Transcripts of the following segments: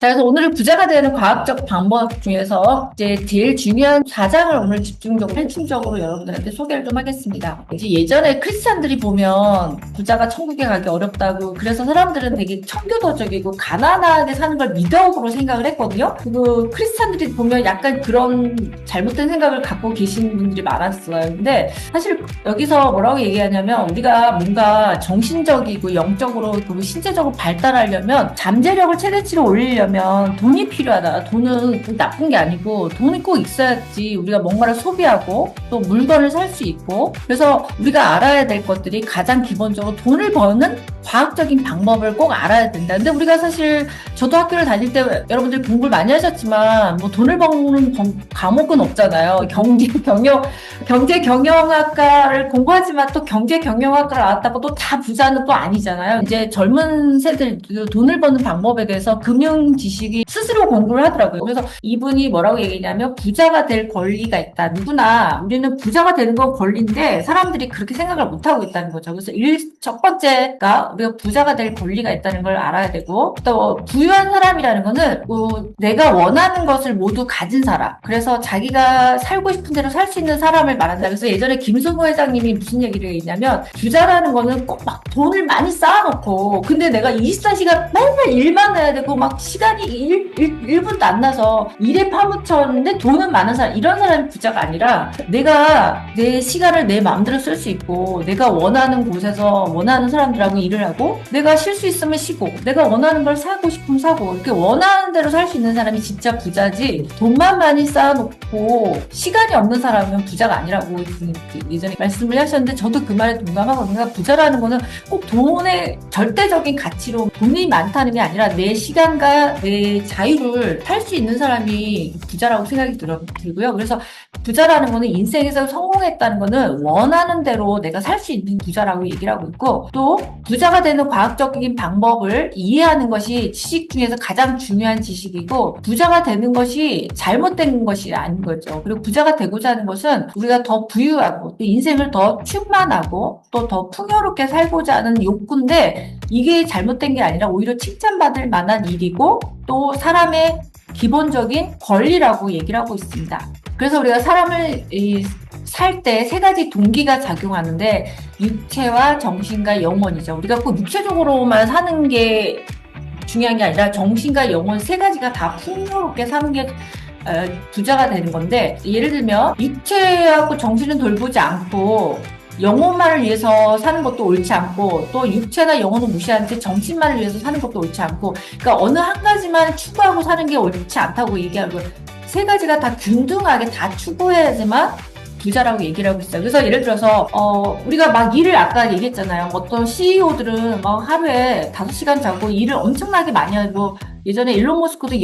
자, 그래서 오늘은 부자가 되는 과학적 방법 중에서 이제 제일 중요한 4장을 오늘 집중적으로, 핵심적으로 여러분들한테 소개를 좀 하겠습니다. 이제 예전에 크리스찬들이 보면 부자가 천국에 가기 어렵다고, 그래서 사람들은 되게 청교도적이고 가난하게 사는 걸 미덕으로 생각을 했거든요. 그리고 크리스찬들이 보면 약간 그런 잘못된 생각을 갖고 계신 분들이 많았어요. 근데 사실 여기서 뭐라고 얘기하냐면, 우리가 뭔가 정신적이고 영적으로 그리고 신체적으로 발달하려면 잠재력을 최대치로 올리려면 돈이 필요하다. 돈은 꼭 나쁜 게 아니고 돈이 꼭 있어야지 우리가 뭔가를 소비하고 또 물건을 살 수 있고, 그래서 우리가 알아야 될 것들이 가장 기본적으로 돈을 버는 과학적인 방법을 꼭 알아야 된다. 근데 우리가 사실 저도 학교를 다닐 때 여러분들 공부를 많이 하셨지만 뭐 돈을 버는 과목은 없잖아요. 경제 경영학과를 공부하지만 또 경제 경영학과를 나왔다고 또 다 부자는 또 아니잖아요. 이제 젊은 세대들 돈을 버는 방법에 대해서 금융 지식이 스스로 공부를 하더라고요. 그래서 이분이 뭐라고 얘기했냐면, 부자가 될 권리가 있다. 누구나 우리는 부자가 되는 건 권리인데 사람들이 그렇게 생각을 못 하고 있다는 거죠. 그래서 첫 번째가 우리가 부자가 될 권리가 있다는 걸 알아야 되고, 또 부유한 사람이라는 거는 내가 원하는 것을 모두 가진 사람. 그래서 자기가 살고 싶은 대로 살 수 있는 사람을 말한다. 그래서 예전에 김승호 회장님이 무슨 얘기를 했냐면, 부자라는 거는 꼭 막 돈을 많이 쌓아놓고 근데 내가 24시간 맨날 일만 해야 되고 막 시간이 1분도 안 나서 일에 파묻혔는데 돈은 많은 사람, 이런 사람이 부자가 아니라 내가 내 시간을 내 마음대로 쓸 수 있고, 내가 원하는 곳에서 원하는 사람들하고 일을 하고, 내가 쉴 수 있으면 쉬고, 내가 원하는 걸 사고 싶으면 사고, 이렇게 원하는 대로 살 수 있는 사람이 진짜 부자지, 돈만 많이 쌓아놓고 시간이 없는 사람은 부자가 아니라고 예전에 말씀을 하셨는데 저도 그 말에 동감하거든요. 그러니까 부자라는 거는 꼭 돈의 절대적인 가치로 돈이 많다는 게 아니라 내 시간과 내 자유를 탈 수 있는 사람이 부자라고 생각이 들고요. 그래서 부자라는 거는 인생에서 성공했다는 거는 원하는 대로 내가 살 수 있는 부자라고 얘기를 하고 있고, 또 부자가 되는 과학적인 방법을 이해하는 것이 지식 중에서 가장 중요한 지식이고, 부자가 되는 것이 잘못된 것이 아닌 거죠. 그리고 부자가 되고자 하는 것은 우리가 더 부유하고 또 인생을 더 충만하고 또 더 풍요롭게 살고자 하는 욕구인데, 이게 잘못된 게 아니라 오히려 칭찬받을 만한 일이고 또 사람의 기본적인 권리라고 얘기를 하고 있습니다. 그래서 우리가 사람을 살 때 세 가지 동기가 작용하는데, 육체와 정신과 영혼이죠. 우리가 꼭 육체적으로만 사는 게 중요한 게 아니라 정신과 영혼 세 가지가 다 풍요롭게 사는 게 부자가 되는 건데, 예를 들면 육체하고 정신은 돌보지 않고 영혼만을 위해서 사는 것도 옳지 않고, 또 육체나 영혼을 무시한 채 정신만을 위해서 사는 것도 옳지 않고, 그러니까 어느 한 가지만 추구하고 사는 게 옳지 않다고 얘기하고, 세 가지가 다 균등하게 다 추구해야지만 부자라고 얘기를 하고 있어요. 그래서 예를 들어서 우리가 막 일을 아까 얘기했잖아요. 어떤 CEO들은 막 하루에 5시간 자고 일을 엄청나게 많이 하고, 예전에 일론 머스크도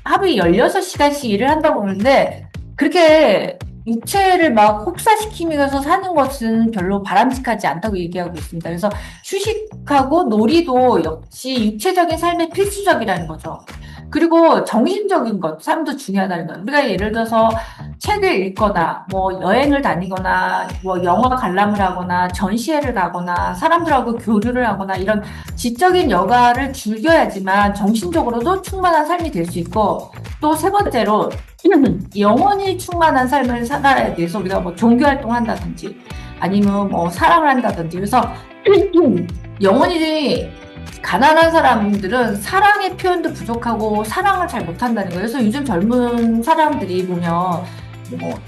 하루에 16시간씩 일을 한다고 그러는데, 그렇게 육체를 막 혹사시키면서 사는 것은 별로 바람직하지 않다고 얘기하고 있습니다. 그래서 휴식하고 놀이도 역시 육체적인 삶에 필수적이라는 거죠. 그리고 정신적인 것, 삶도 중요하다는 거예요. 우리가 예를 들어서 책을 읽거나, 뭐 여행을 다니거나, 뭐 영화 관람을 하거나, 전시회를 가거나, 사람들하고 교류를 하거나, 이런 지적인 여가를 즐겨야지만 정신적으로도 충만한 삶이 될 수 있고, 또 세 번째로 영혼이 충만한 삶을 살아야 돼서 우리가 뭐 종교 활동을 한다든지 아니면 뭐 사랑을 한다든지, 그래서 영혼이 가난한 사람들은 사랑의 표현도 부족하고 사랑을 잘 못한다는 거예요. 그래서 요즘 젊은 사람들이 보면,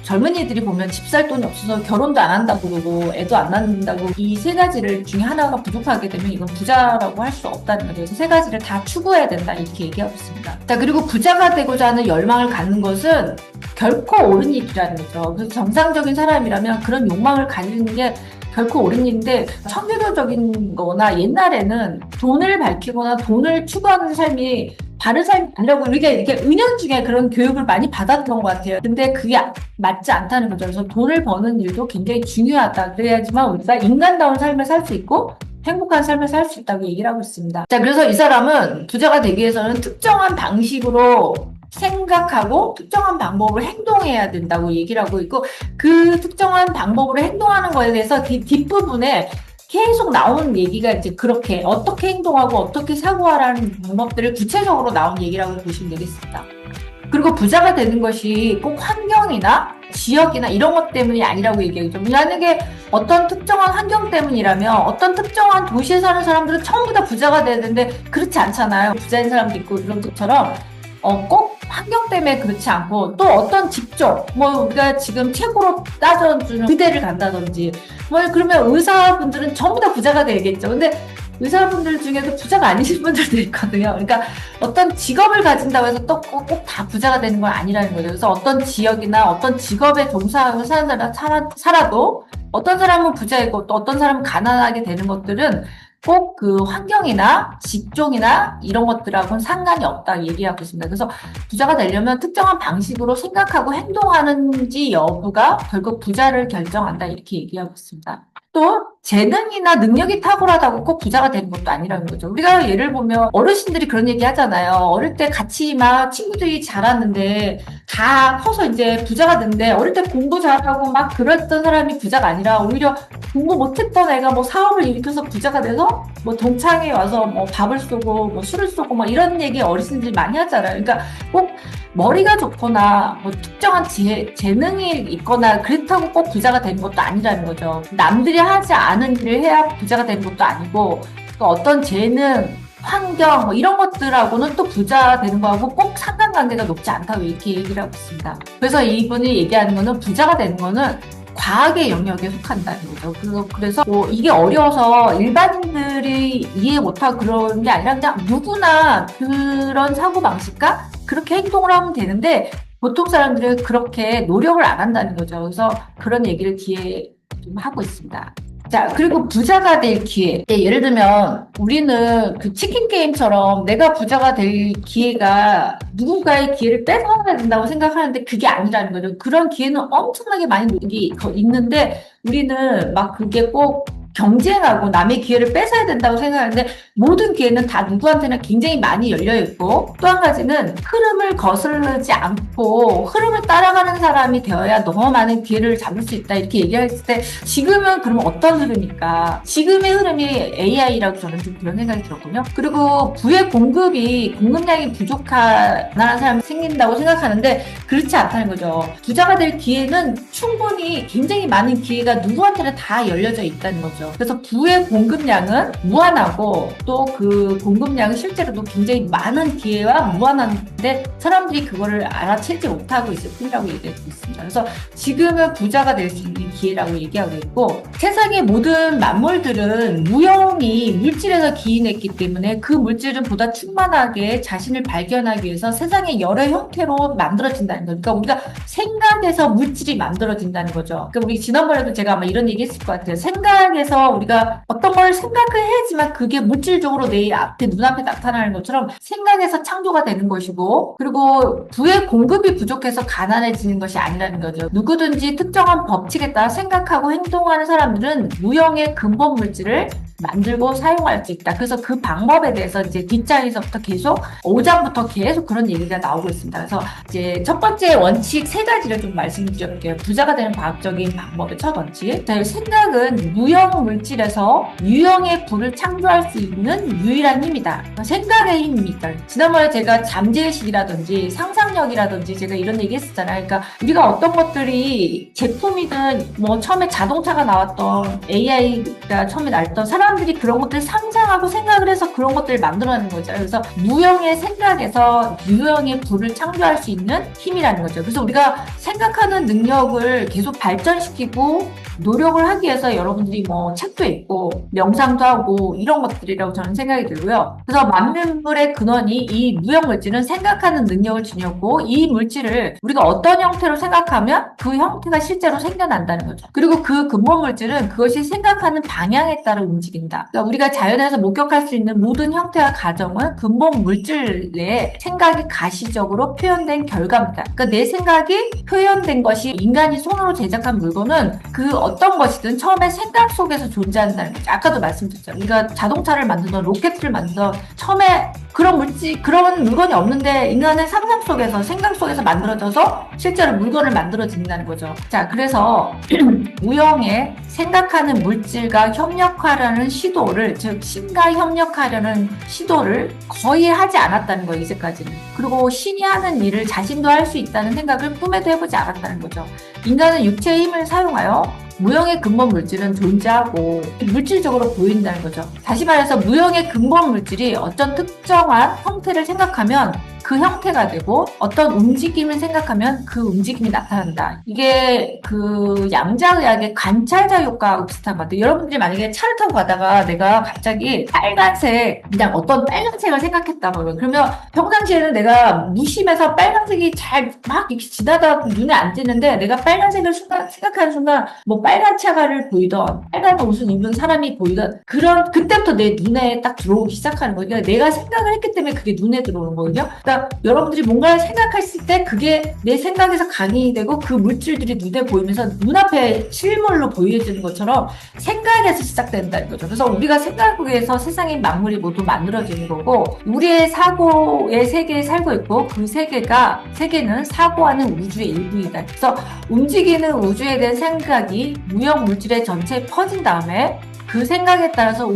젊은이들이 보면 집 살 돈이 없어서 결혼도 안 한다고 그러고 애도 안 낳는다고, 이 세 가지를 중에 하나가 부족하게 되면 이건 부자라고 할 수 없다는 거죠. 그래서 세 가지를 다 추구해야 된다, 이렇게 얘기하고 있습니다. 자, 그리고 부자가 되고자 하는 열망을 갖는 것은 결코 옳은 일이라는 거죠. 그래서 정상적인 사람이라면 그런 욕망을 가지는 게 결코 옳은 일인데, 청교도적인 거나 옛날에는 돈을 밝히거나 돈을 추구하는 삶이 바른 삶이 아니라고 우리가 이렇게 은연중에 그런 교육을 많이 받았던 것 같아요. 근데 그게 맞지 않다는 거죠. 그래서 돈을 버는 일도 굉장히 중요하다. 그래야지만 우리가 인간다운 삶을 살 수 있고 행복한 삶을 살 수 있다고 얘기를 하고 있습니다. 자, 그래서 이 사람은 부자가 되기 위해서는 특정한 방식으로 생각하고 특정한 방법으로 행동해야 된다고 얘기를 하고 있고, 그 특정한 방법으로 행동하는 거에 대해서 뒷부분에 계속 나오는 얘기가 이제 그렇게 어떻게 행동하고 어떻게 사고하라는 방법들을 구체적으로 나온 얘기라고 보시면 되겠습니다. 그리고 부자가 되는 것이 꼭 환경이나 지역이나 이런 것 때문이 아니라고 얘기하죠. 만약에 어떤 특정한 환경 때문이라면 어떤 특정한 도시에 사는 사람들은 전부 다 부자가 되는데 그렇지 않잖아요. 부자인 사람도 있고 이런 것처럼 꼭 환경 때문에 그렇지 않고 또 어떤 직종, 뭐 우리가 지금 최고로 따져주는 의대를 간다든지 뭐 그러면 의사분들은 전부 다 부자가 되겠죠. 근데 의사분들 중에도 부자가 아니신 분들도 있거든요. 그러니까 어떤 직업을 가진다고 해서 또 꼭 다 부자가 되는 건 아니라는 거죠. 그래서 어떤 지역이나 어떤 직업에 종사하고 사는 사람 살아도 어떤 사람은 부자이고 또 어떤 사람은 가난하게 되는 것들은 꼭 그 환경이나 직종이나 이런 것들하고는 상관이 없다 얘기하고 있습니다. 그래서 부자가 되려면 특정한 방식으로 생각하고 행동하는지 여부가 결국 부자를 결정한다 이렇게 얘기하고 있습니다. 또 재능이나 능력이 탁월하다고 꼭 부자가 되는 것도 아니라는 거죠. 우리가 예를 보면 어르신들이 그런 얘기 하잖아요. 어릴 때 같이 막 친구들이 자랐는데 다 커서 이제 부자가 됐는데 어릴 때 공부 잘하고 막 그랬던 사람이 부자가 아니라 오히려 공부 못했던 애가 뭐 사업을 일으켜서 부자가 돼서 뭐 동창회 와서 뭐 밥을 쏘고 뭐 술을 쏘고 뭐 이런 얘기 어르신들이 많이 하잖아요. 그러니까 꼭 머리가 좋거나 뭐 특정한 재능이 있거나 그렇다고 꼭 부자가 되는 것도 아니라는 거죠. 남들이 하지 않은 일을 해야 부자가 되는 것도 아니고 또 어떤 재능, 환경 뭐 이런 것들하고는 또 부자 되는 거하고 꼭 상관관계가 높지 않다고 이렇게 얘기를 하고 있습니다. 그래서 이분이 얘기하는 거는 부자가 되는 거는 과학의 영역에 속한다는 거죠. 그래서 뭐 이게 어려워서 일반인들이 이해 못하고 그런 게 아니라 그냥 누구나 그런 사고방식과 그렇게 행동을 하면 되는데 보통 사람들은 그렇게 노력을 안 한다는 거죠. 그래서 그런 얘기를 뒤에 좀 하고 있습니다. 자, 그리고 부자가 될 기회. 예를 들면 우리는 그 치킨 게임처럼 내가 부자가 될 기회가 누군가의 기회를 뺏어야 된다고 생각하는데 그게 아니라는 거죠. 그런 기회는 엄청나게 많이 있는데 우리는 막 그게 꼭 경쟁하고 남의 기회를 뺏어야 된다고 생각하는데 모든 기회는 다 누구한테나 굉장히 많이 열려 있고 또 한 가지는 흐름을 거스르지 않고 흐름을 따라가는 사람이 되어야 너무 많은 기회를 잡을 수 있다 이렇게 얘기했을 때 지금은 그러면 어떤 흐름일까? 지금의 흐름이 AI라고 저는 좀 그런 생각이 들었군요. 그리고 부의 공급량이 부족한 사람이 생긴다고 생각하는데 그렇지 않다는 거죠. 부자가 될 기회는 충분히 굉장히 많은 기회가 누구한테나 다 열려져 있다는 거죠. 그래서 부의 공급량은 무한하고 또 그 공급량은 실제로도 굉장히 많은 기회와 무한한데 사람들이 그거를 알아채지 못하고 있을 뿐이라고 얘기하고 있습니다. 그래서 지금은 부자가 될 수 있는 기회라고 얘기하고 있고 세상의 모든 만물들은 무형이 물질에서 기인했기 때문에 그 물질은 보다 충만하게 자신을 발견하기 위해서 세상의 여러 형태로 만들어진다는 거죠. 그러니까 우리가 생각에서 물질이 만들어진다는 거죠. 그러니까 우리 지난번에도 제가 아마 이런 얘기 했을 것 같아요. 생각에서 우리가 어떤 걸 생각을 해야지만 그게 물질적으로 내 앞에 눈앞에 나타나는 것처럼 생각에서 창조가 되는 것이고 그리고 부의 공급이 부족해서 가난해지는 것이 아니라는 거죠. 누구든지 특정한 법칙에 따라 생각하고 행동하는 사람들은 무형의 근본 물질을 만들고 사용할 수 있다. 그래서 그 방법에 대해서 이제 뒷장에서부터 계속 5장부터 계속 그런 얘기가 나오고 있습니다. 그래서 이제 첫 번째 원칙 3가지를 좀 말씀드릴게요. 부자가 되는 과학적인 방법의 첫 원칙. 생각은 무형 물질에서 유형의 부를 창조할 수 있는 유일한 힘이다. 생각의 힘입니다. 지난번에 제가 잠재의식이라든지 상상력이라든지 제가 이런 얘기 했었잖아요. 그러니까 우리가 어떤 것들이 제품이든 뭐 처음에 자동차가 나왔던 AI가 처음에 나왔던 사람들이 그런 것들을 상상하고 생각을 해서 그런 것들을 만들어내는 거죠. 그래서 무형의 생각에서 유형의 부를 창조할 수 있는 힘이라는 거죠. 그래서 우리가 생각하는 능력을 계속 발전시키고 노력을 하기 위해서 여러분들이 뭐 책도 읽고 명상도 하고 이런 것들이라고 저는 생각이 들고요. 그래서 만물의 근원이 이 무형 물질은 생각하는 능력을 지녔고 이 물질을 우리가 어떤 형태로 생각하면 그 형태가 실제로 생겨난다는 거죠. 그리고 그 근본 물질은 그것이 생각하는 방향에 따라 움직인다. 그러니까 우리가 자연에서 목격할 수 있는 모든 형태와 가정은 근본 물질 내에 생각이 가시적으로 표현된 결과입니다. 그러니까 내 생각이 표현된 것이 인간이 손으로 제작한 물건은 그 어떤 것이든 처음에 생각 속에서 존재한다는 거죠. 아까도 말씀드렸죠. 우리가 자동차를 만들던 로켓을 만들던 처음에 그런 그런 물건이 없는데 인간의 상상 속에서, 생각 속에서 만들어져서 실제로 물건을 만들어진다는 거죠. 자, 그래서 무형의 생각하는 물질과 협력하려는 시도를, 즉 신과 협력하려는 시도를 거의 하지 않았다는 거예요, 이제까지는. 그리고 신이 하는 일을 자신도 할 수 있다는 생각을 꿈에도 해보지 않았다는 거죠. 인간은 육체의 힘을 사용하여 무형의 근본 물질은 존재하고 물질적으로 보인다는 거죠. 다시 말해서 무형의 근본 물질이 어떤 특정한 형태를 생각하면 그 형태가 되고 어떤 움직임을 생각하면 그 움직임이 나타난다. 이게 그 양자의학의 관찰자 효과하고 비슷한 것 같아요. 여러분들이 만약에 차를 타고 가다가 내가 갑자기 빨간색, 그냥 어떤 빨간색을 생각했다 그러면 평상시에는 내가 무심해서 빨간색이 잘 막 이렇게 지나다 눈에 안 띄는데 내가 빨간색을 생각하는 순간 뭐 빨간 차가를 보이던 빨간 옷을 입은 사람이 보이던 그때부터 내 눈에 딱 들어오기 시작하는 거예요. 그러니까 내가 생각을 했기 때문에 그게 눈에 들어오는 거거든요. 그러니까 여러분들이 뭔가를 생각했을 때 그게 내 생각에서 강의되고 그 물질들이 눈에 보이면서 눈앞에 실물로 보여지는 것처럼 생각에서 시작된다는 거죠. 그래서 우리가 생각에서 세상의 만물이 모두 만들어지는 거고 우리의 사고의 세계에 살고 있고 그 세계는 사고하는 우주의 일부이다. 그래서 움직이는 우주에 대한 생각이 무형 물질의 전체에 퍼진 다음에 그 생각에 따라서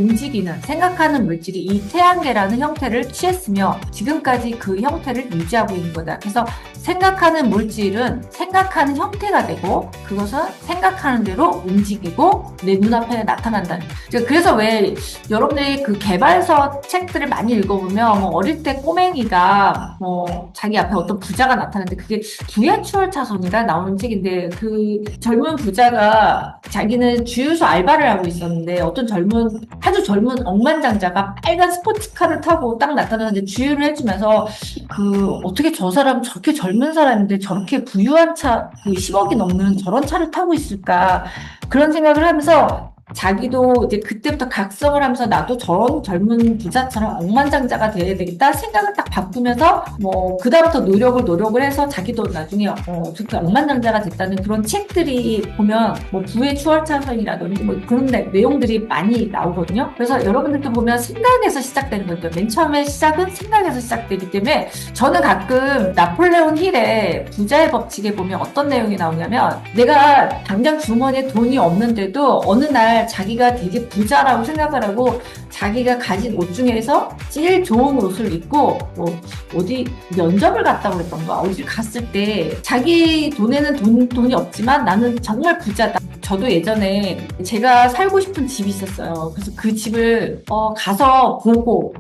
생각하는 물질이 이 태양계라는 형태를 취했으며 지금까지 그 형태를 유지하고 있는 거다. 그래서 생각하는 물질은 생각하는 형태가 되고 그것은 생각하는 대로 움직이고 내 눈앞에 나타난다는 거예요. 그래서 왜 여러분들이 그 개발서 책들을 많이 읽어보면 뭐 어릴 때 꼬맹이가 뭐 자기 앞에 어떤 부자가 나타나는데 그게 부의 추월차선이가 나오는 책인데 그 젊은 부자가 자기는 주유소 알바를 하고 있었는데 어떤 아주 젊은 억만장자가 빨간 스포츠카를 타고 딱 나타나는데 주유를 해주면서 어떻게 저 사람 저렇게 젊은 사람인데 저렇게 부유한 차, 10억이 넘는 저런 차를 타고 있을까 그런 생각을 하면서 자기도 이제 그때부터 각성을 하면서 나도 저런 젊은 부자처럼 억만장자가 돼야 되겠다 생각을 딱 바꾸면서 뭐 그다음부터 노력을 해서 자기도 나중에 저렇게 억만장자가 됐다는 그런 책들이 보면 뭐 부의 추월차선이라든지 뭐 그런 내용들이 많이 나오거든요. 그래서 여러분들도 보면 생각에서 시작되는 거죠. 맨 처음에 시작은 생각에서 시작되기 때문에 저는 가끔 나폴레온 힐의 부자의 법칙에 보면 어떤 내용이 나오냐면 내가 당장 주머니에 돈이 없는데도 어느 날 자기가 되게 부자라고 생각을 하고 자기가 가진 옷 중에서 제일 좋은 옷을 입고 뭐 어디 면접을 갔다고 그랬던가 어디를 갔을 때 자기 돈에는 돈이 없지만 나는 정말 부자다. 저도 예전에 제가 살고 싶은 집이 있었어요. 그래서 그 집을 가서 보고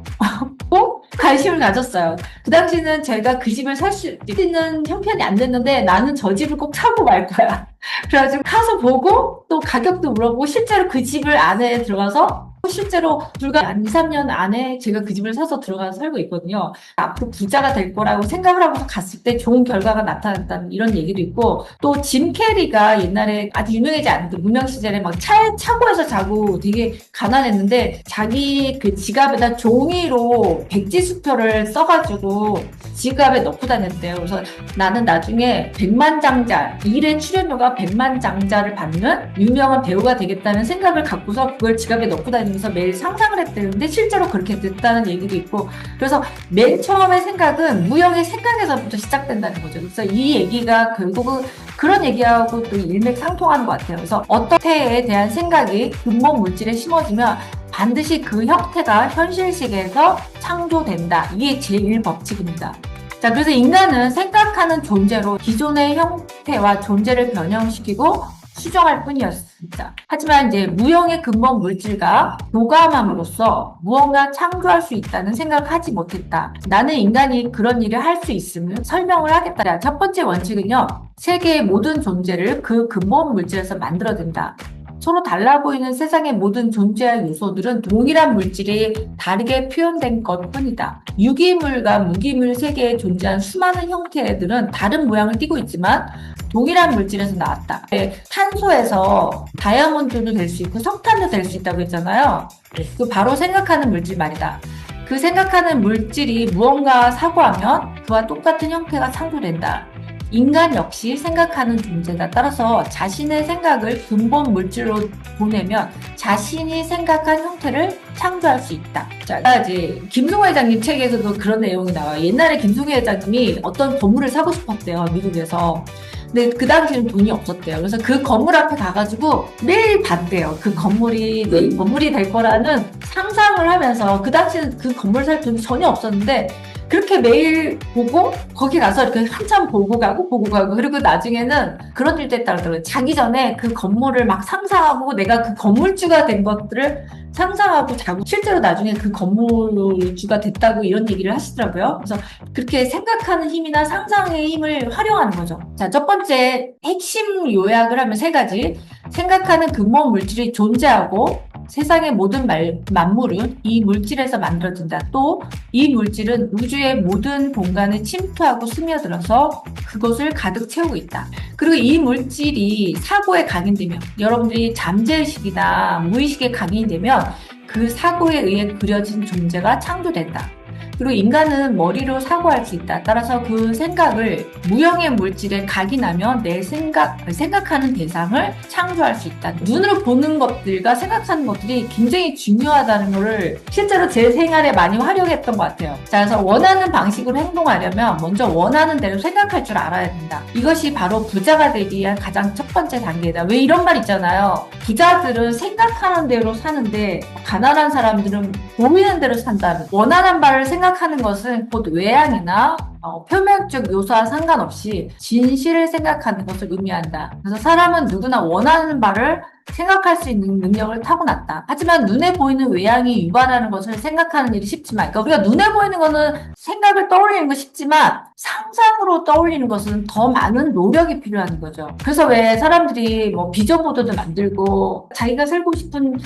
관심을 가졌어요. 그 당시는 제가 그 집을 살 수 있는 형편이 안 됐는데 나는 저 집을 꼭 사고 말 거야. 그래가지고 가서 보고 또 가격도 물어보고 실제로 그 집을 안에 들어가서 실제로 불과 한 2, 3년 안에 제가 그 집을 사서 들어가서 살고 있거든요. 앞으로 부자가 될 거라고 생각을 하고서 갔을 때 좋은 결과가 나타났다는 이런 얘기도 있고 또 짐 캐리가 옛날에 아주 유명하지 않던 무명 시절에 막 차고에서 자고 되게 가난했는데 자기 그 지갑에다 종이로 백지수표를 써가지고 지갑에 넣고 다녔대요. 그래서 나는 나중에 백만장자, 일의 출연료가 백만장자를 받는 유명한 배우가 되겠다는 생각을 갖고서 그걸 지갑에 넣고 다니면서 매일 상상을 했대는데 실제로 그렇게 됐다는 얘기도 있고 그래서 맨 처음의 생각은 무형의 생각에서부터 시작된다는 거죠. 그래서 이 얘기가 결국은 그런 얘기하고 또 일맥상통하는 것 같아요. 그래서 어떤 형태에 대한 생각이 근본 물질에 심어지면 반드시 그 형태가 현실 세계에서 창조된다. 이게 제1법칙입니다. 자, 그래서 인간은 생각하는 존재로 기존의 형태와 존재를 변형시키고 수정할 뿐이었습니다. 하지만 이제 무형의 근본 물질과 교감함으로써 무언가 창조할 수 있다는 생각을 하지 못했다. 나는 인간이 그런 일을 할 수 있음을 설명을 하겠다. 첫 번째 원칙은요. 세계의 모든 존재를 그 근본 물질에서 만들어낸다. 서로 달라 보이는 세상의 모든 존재할 요소들은 동일한 물질이 다르게 표현된 것뿐이다. 유기물과 무기물 세계에 존재한 수많은 형태들은 다른 모양을 띠고 있지만 동일한 물질에서 나왔다. 탄소에서 다이아몬드도 될 수 있고 석탄도 될 수 있다고 했잖아요. 그 바로 생각하는 물질 말이다. 그 생각하는 물질이 무언가 사고하면 그와 똑같은 형태가 창조된다. 인간 역시 생각하는 존재다. 따라서 자신의 생각을 근본 물질로 보내면 자신이 생각한 형태를 창조할 수 있다. 자, 이제 김승호 회장님 책에서도 그런 내용이 나와요. 옛날에 김승호 회장님이 어떤 건물을 사고 싶었대요, 미국에서. 근데 그 당시에는 돈이 없었대요. 그래서 그 건물 앞에 가가지고 매일 봤대요. 그 건물이 내 건물이 될 거라는 상상을 하면서, 그 당시에는 그 건물 살 돈이 전혀 없었는데 그렇게 매일 보고 거기 가서 이렇게 한참 보고 가고 그리고 나중에는 그런 일도 했다고 하더라고요. 자기 전에 그 건물을 막 상상하고 내가 그 건물주가 된 것들을 상상하고 자고 실제로 나중에 그 건물주가 됐다고 이런 얘기를 하시더라고요. 그래서 그렇게 생각하는 힘이나 상상의 힘을 활용하는 거죠. 자, 첫 번째 핵심 요약을 하면 세 가지. 생각하는 근본 물질이 존재하고 세상의 모든 만물은 이 물질에서 만들어진다. 또 이 물질은 우주의 모든 공간에 침투하고 스며들어서 그것을 가득 채우고 있다. 그리고 이 물질이 사고에 각인되면, 여러분들이 잠재의식이나 무의식에 각인이 되면 그 사고에 의해 그려진 존재가 창조된다. 그리고 인간은 머리로 사고할 수 있다. 따라서 그 생각을 무형의 물질에 각인하면 내 생각하는 대상을 창조할 수 있다. 눈으로 보는 것들과 생각하는 것들이 굉장히 중요하다는 것을 실제로 제 생활에 많이 활용했던 것 같아요. 자, 그래서 원하는 방식으로 행동하려면 먼저 원하는 대로 생각할 줄 알아야 된다. 이것이 바로 부자가 되기 위한 가장 첫 번째 단계다. 왜 이런 말 있잖아요. 부자들은 생각하는 대로 사는데 가난한 사람들은 보이는 대로 산다는. 원하는 바를 생각하는 것은 곧 외향이나 표면적 요소와 상관없이 진실을 생각하는 것을 의미한다. 그래서 사람은 누구나 원하는 바를 생각할 수 있는 능력을 타고났다. 하지만 눈에 보이는 외향이 유발하는 것을 생각하는 일이 쉽지만, 그러니까 우리가 눈에 보이는 거는 생각을 떠올리는 건 쉽지만 상상으로 떠올리는 것은 더 많은 노력이 필요한 거죠. 그래서 왜 사람들이 뭐 비전보드도 만들고 자기가 살고 싶은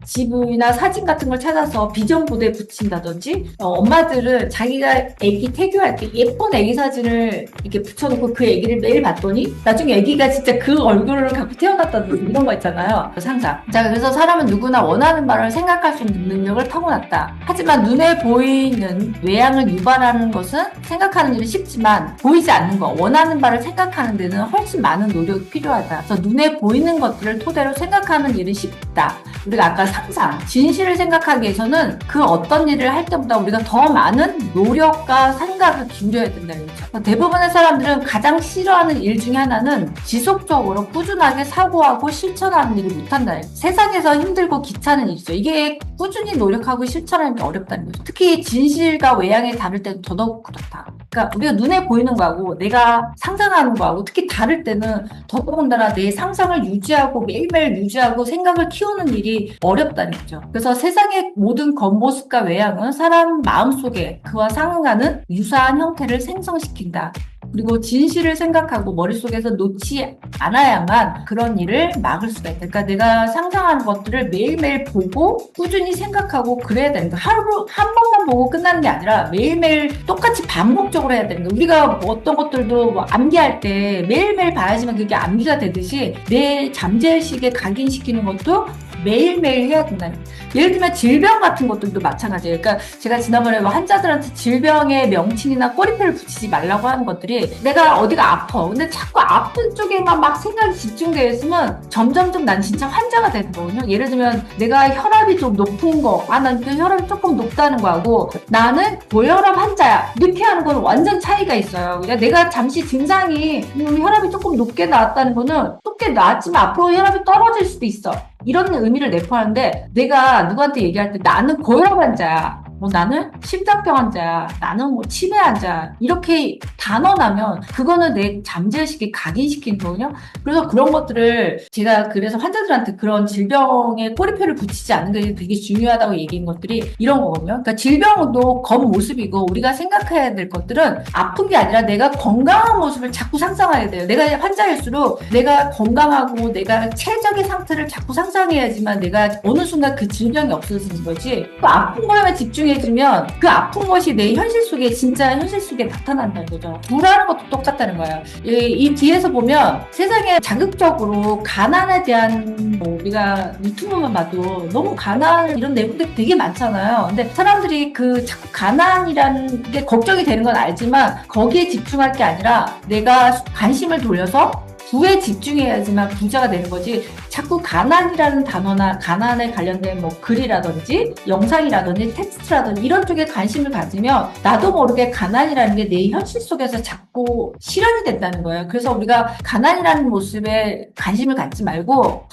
집이나 사진 같은 걸 찾아서 비전보드에 붙인다든지, 엄마들은 자기가 아기 태교할 때 예쁜 아기 사진을 이렇게 붙여놓고 그 아기를 매일 봤더니 나중에 아기가 진짜 그 얼굴을 갖고 태어났다든지 이런 거 있잖아요. 상상. 자, 그래서 사람은 누구나 원하는 바를 생각할 수 있는 능력을 타고났다. 하지만 눈에 보이는 외향을 유발하는 것은 생각하는 일이 쉽지만 보이지 않는 거, 원하는 바를 생각하는 데는 훨씬 많은 노력이 필요하다. 그래서 눈에 보이는 것들을 토대로 생각하는 일은 쉽다. 우리가 아까 상상, 진실을 생각하기 위해서는 그 어떤 일을 할 때보다 우리가 더 많은 노력과 생각을 기울여야 된다는 거죠. 대부분의 사람들은 가장 싫어하는 일 중에 하나는 지속적으로 꾸준하게 사고하고 실천하는 일을 못한다. 세상에서 힘들고 귀찮은 일이죠. 이게 꾸준히 노력하고 실천하는 게 어렵다는 거죠. 특히 진실과 외향이 다를 때는 더더욱 그렇다. 그러니까 우리가 눈에 보이는 거하고 내가 상상하는 거하고 특히 다를 때는 더더군다나 내 상상을 유지하고 매일매일 유지하고 생각을 키우는 일이 어렵다는 거죠. 그래서 세상의 모든 겉모습과 외향은 사람 마음속에 그와 상응하는 유사한 형태를 생성시킨다. 그리고 진실을 생각하고 머릿속에서 놓지 않아야만 그런 일을 막을 수가 있다. 그러니까 내가 상상하는 것들을 매일매일 보고 꾸준히 생각하고 그래야 되는 거야. 하루 한 번만 보고 끝나는 게 아니라 매일매일 똑같이 반복적으로 해야 되는 거야. 우리가 어떤 것들도 뭐 암기할 때 매일매일 봐야지만 그게 암기가 되듯이 내 잠재의식에 각인시키는 것도 매일매일 해야 된다는 거예요. 예를 들면 질병 같은 것들도 마찬가지예요. 그러니까 제가 지난번에 환자들한테 질병의 명칭이나 꼬리표를 붙이지 말라고 하는 것들이 내가 어디가 아파. 근데 자꾸 아픈 쪽에만 막 생각이 집중되어 있으면 점점점 난 진짜 환자가 되는 거거든요. 예를 들면 내가 혈압이 좀 높은 거, 난 그 혈압이 조금 높다는 거하고 나는 고혈압 환자야. 이렇게 하는 건 완전 차이가 있어요. 그러니까 내가 잠시 증상이 혈압이 조금 높게 나왔다는 거는 높게 나왔지만 앞으로 혈압이 떨어질 수도 있어. 이런 의미를 내포하는데 내가 누구한테 얘기할 때 나는 고혈압 환자야. 뭐 나는 심장병 환자야. 나는 뭐 치매 환자야. 이렇게 단언하면 그거는 내 잠재의식에 각인시키는 거거든요. 그래서 그런 것들을 제가 그래서 환자들한테 그런 질병에 꼬리표를 붙이지 않는 게 되게 중요하다고 얘기한 것들이 이런 거거든요. 그러니까 질병도 겉모습이고 우리가 생각해야 될 것들은 아픈 게 아니라 내가 건강한 모습을 자꾸 상상해야 돼요. 내가 환자일수록 내가 건강하고 내가 최적의 상태를 자꾸 상상해야지만 내가 어느 순간 그 질병이 없어지는 거지. 그 아픈 거에만 집중해 집중해주면 그 아픈 것이 내 현실 속에 진짜 현실 속에 나타난다는 거죠. 부라는 것도 똑같다는 거예요. 이 뒤에서 보면 세상에 자극적으로 가난에 대한 뭐 우리가 유튜브만 봐도 너무 가난 이런 내용들이 되게 많잖아요. 근데 사람들이 그 자꾸 가난이라는 게 걱정이 되는 건 알지만 거기에 집중할 게 아니라 내가 관심을 돌려서 부에 집중해야지만 부자가 되는 거지. 자꾸 가난이라는 단어나 가난에 관련된 뭐 글이라든지 영상이라든지 텍스트라든지 이런 쪽에 관심을 가지면 나도 모르게 가난이라는 게 내 현실 속에서 자꾸 실현이 된다는 거예요. 그래서 우리가 가난이라는 모습에 관심을 갖지 말고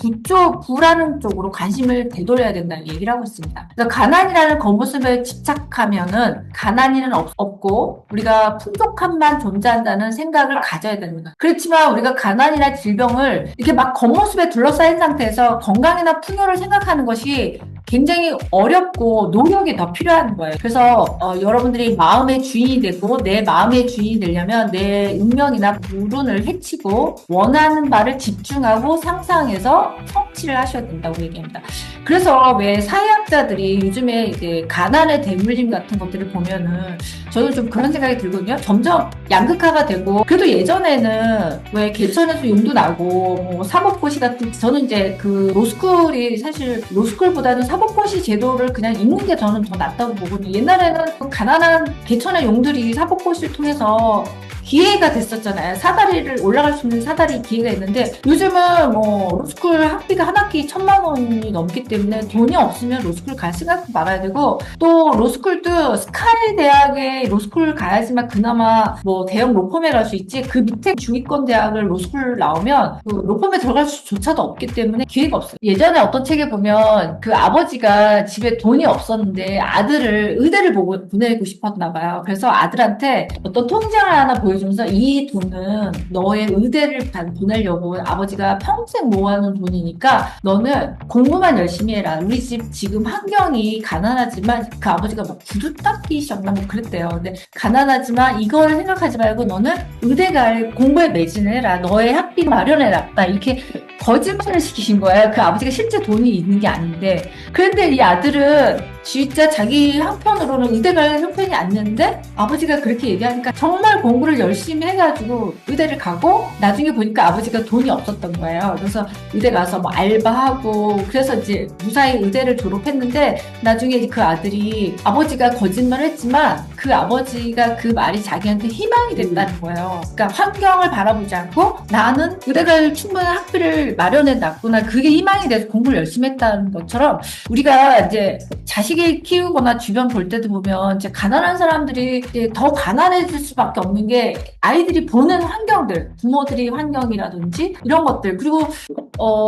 부라는 쪽으로 관심을 되돌려야 된다는 얘기를 하고 있습니다. 그래서 가난이라는 겉모습에 집착하면은 가난이는 없고 우리가 풍족함만 존재한다는 생각을 가져야 됩니다. 그렇지만 우리가 가난이나 질병을 이렇게 막 겉모습에 둘러싸인 상태에서 건강이나 풍요를 생각하는 것이 굉장히 어렵고 노력이 더 필요한 거예요. 그래서 여러분들이 마음의 주인이 되고 내 마음의 주인이 되려면 내 운명이나 불운을 해치고 원하는 바를 집중하고 상상해서 성취를 하셔야 된다고 얘기합니다. 그래서 왜 사회학자들이 요즘에 이제 가난의 대물림 같은 것들을 보면은 저는 좀 그런 생각이 들거든요. 점점 양극화가 되고 그래도 예전에는 왜 개천에서 용도 나고 뭐 사법고시 같은 저는 이제 그 로스쿨이 사실 로스쿨보다는 사법고시 제도를 그냥 읽는 게 저는 더 낫다고 보거든요. 옛날에는 가난한 개천의 용들이 사법고시를 통해서 기회가 됐었잖아요. 사다리를 올라갈 수 있는 사다리 기회가 있는데 요즘은 뭐 로스쿨 학비가 한 학기 1,000만 원이 넘기 때문에 돈이 없으면 로스쿨 갈 생각도 말아야 되고 또 로스쿨도 스카이 대학에 로스쿨 가야지만 그나마 뭐 대형 로펌에 갈 수 있지 그 밑에 중위권 대학을 로스쿨 나오면 그 로펌에 들어갈 수조차도 없기 때문에 기회가 없어요. 예전에 어떤 책에 보면 그 아버지가 집에 돈이 없었는데 아들을 의대를 보내고 싶었나 봐요. 그래서 아들한테 어떤 통장을 하나 보여주면서 이 돈은 너의 의대를 보내려고 아버지가 평생 모아놓은 돈이니까 너는 공부만 열심히 해라. 우리 집 지금 환경이 가난하지만 그 아버지가 막 구두 닦이셨나 뭐 그랬대요. 근데 가난하지만 이걸 생각하지 말고 너는 의대 갈 공부에 매진해라. 너의 학비 마련해라. 이렇게 거짓말을 시키신 거예요. 그 아버지가 실제 돈이 있는 게 아닌데. 그런데 이 아들은 진짜 자기 형편으로는 의대 갈 형편이 안 되는데 아버지가 그렇게 얘기하니까 정말 공부를 열심히 해가지고 의대를 가고 나중에 보니까 아버지가 돈이 없었던 거예요. 그래서 의대 가서 뭐 알바하고 그래서 이제 무사히 의대를 졸업했는데 나중에 그 아들이 아버지가 거짓말을 했지만 그 아버지가 그 말이 자기한테 희망이 됐다는 거예요. 그러니까 환경을 바라보지 않고 나는 의대 갈 충분한 학비를 마련해 놨구나. 그게 희망이 돼서 공부를 열심히 했다는 것처럼 우리가 이제 자식을 키우거나 주변 볼 때도 보면 이제 가난한 사람들이 이제 더 가난해질 수밖에 없는 게 아이들이 보는 환경들, 부모들이 환경이라든지 이런 것들 그리고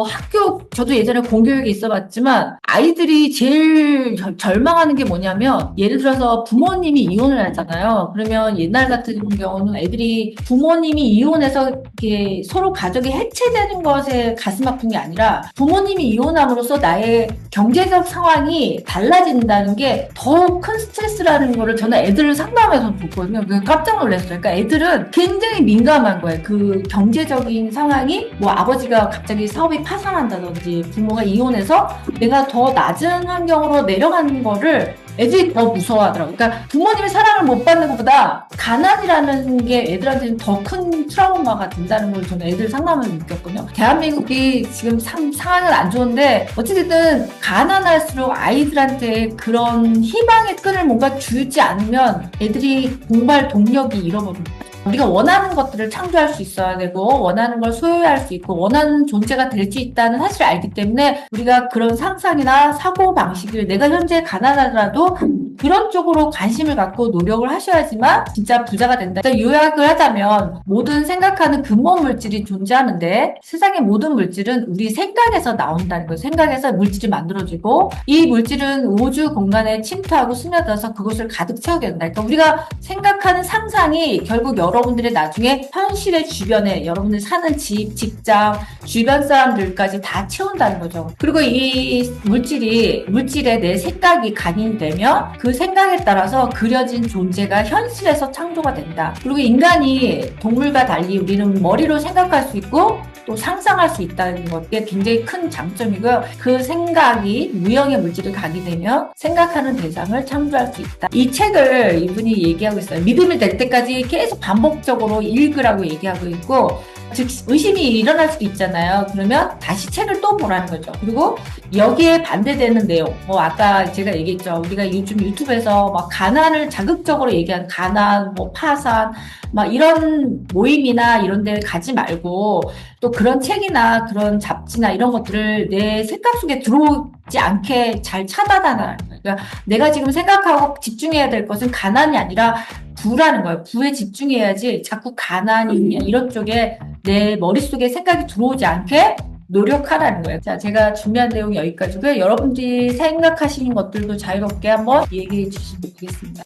학교 저도 예전에 공교육에 있어봤지만 아이들이 제일 절망하는 게 뭐냐면 예를 들어서 부모님이 이혼을 하잖아요. 그러면 옛날 같은 경우는 애들이 부모님이 이혼해서 이렇게 서로 가족이 해체되는 것에 가슴 아픈 게 아니라 부모님이 이혼함으로써 나의 경제적 상황이 달라진다는 게 더 큰 스트레스라는 거를 저는 애들을 상담해서 보거든요. 깜짝 놀랐어요. 그러니까 애들은 굉장히 민감한 거예요. 그 경제적인 상황이 뭐 아버지가 갑자기 사업이 파산한다든지 부모가 이혼해서 내가 더 낮은 환경으로 내려가는 거를 애들이 더 무서워하더라고요. 그러니까 부모님의 사랑을 못 받는 것보다 가난이라는 게 애들한테는 더 큰 트라우마가 된다는 걸 저는 애들 상담을 느꼈거든요. 대한민국이 지금 상황은 안 좋은데 어찌됐든 가난할수록 아이들한테 그런 희망의 끈을 뭔가 주지 않으면 애들이 공부할 동력이 잃어버립니다. 우리가 원하는 것들을 창조할 수 있어야 되고 원하는 걸 소유할 수 있고 원하는 존재가 될 수 있다는 사실을 알기 때문에 우리가 그런 상상이나 사고방식을 내가 현재 가난하더라도 그런 쪽으로 관심을 갖고 노력을 하셔야지만 진짜 부자가 된다. 요약을 하자면 모든 생각하는 근본 물질이 존재하는데 세상의 모든 물질은 우리 생각에서 나온다는 거예요. 생각에서 물질이 만들어지고 이 물질은 우주 공간에 침투하고 스며들어서 그것을 가득 채우게 된다. 그러니까 우리가 생각하는 상상이 결국 여러분들의 나중에 현실의 주변에 여러분들 사는 집, 직장, 주변 사람들까지 다 채운다는 거죠. 그리고 이 물질에 내 생각이 각인되면 그 생각에 따라서 그려진 존재가 현실에서 창조가 된다. 그리고 인간이 동물과 달리 우리는 머리로 생각할 수 있고 또 상상할 수 있다는 것게 굉장히 큰 장점이고요. 그 생각이 유형의 물질을 가게 되면 생각하는 대상을 창조할 수 있다. 이 책을 이분이 얘기하고 있어요. 믿음이 될 때까지 계속 반복적으로 읽으라고 얘기하고 있고, 즉 의심이 일어날 수도 있잖아요. 그러면 다시 책을 또 보라는 거죠. 그리고 여기에 반대되는 내용, 뭐 아까 제가 얘기했죠. 우리가 요즘 유튜브에서 막 가난을 자극적으로 얘기하는 가난, 뭐 파산, 막 이런 모임이나 이런 데 가지 말고 또 그런 책이나 그런 잡지나 이런 것들을 내 생각 속에 들어오지 않게 잘 차단하는 거예요. 그러니까 내가 지금 생각하고 집중해야 될 것은 가난이 아니라 부라는 거예요. 부에 집중해야지 자꾸 가난이냐 이런 쪽에 내 머릿속에 생각이 들어오지 않게 노력하라는 거예요. 자, 제가 준비한 내용이 여기까지고요. 여러분들이 생각하시는 것들도 자유롭게 한번 얘기해 주시면 되겠습니다.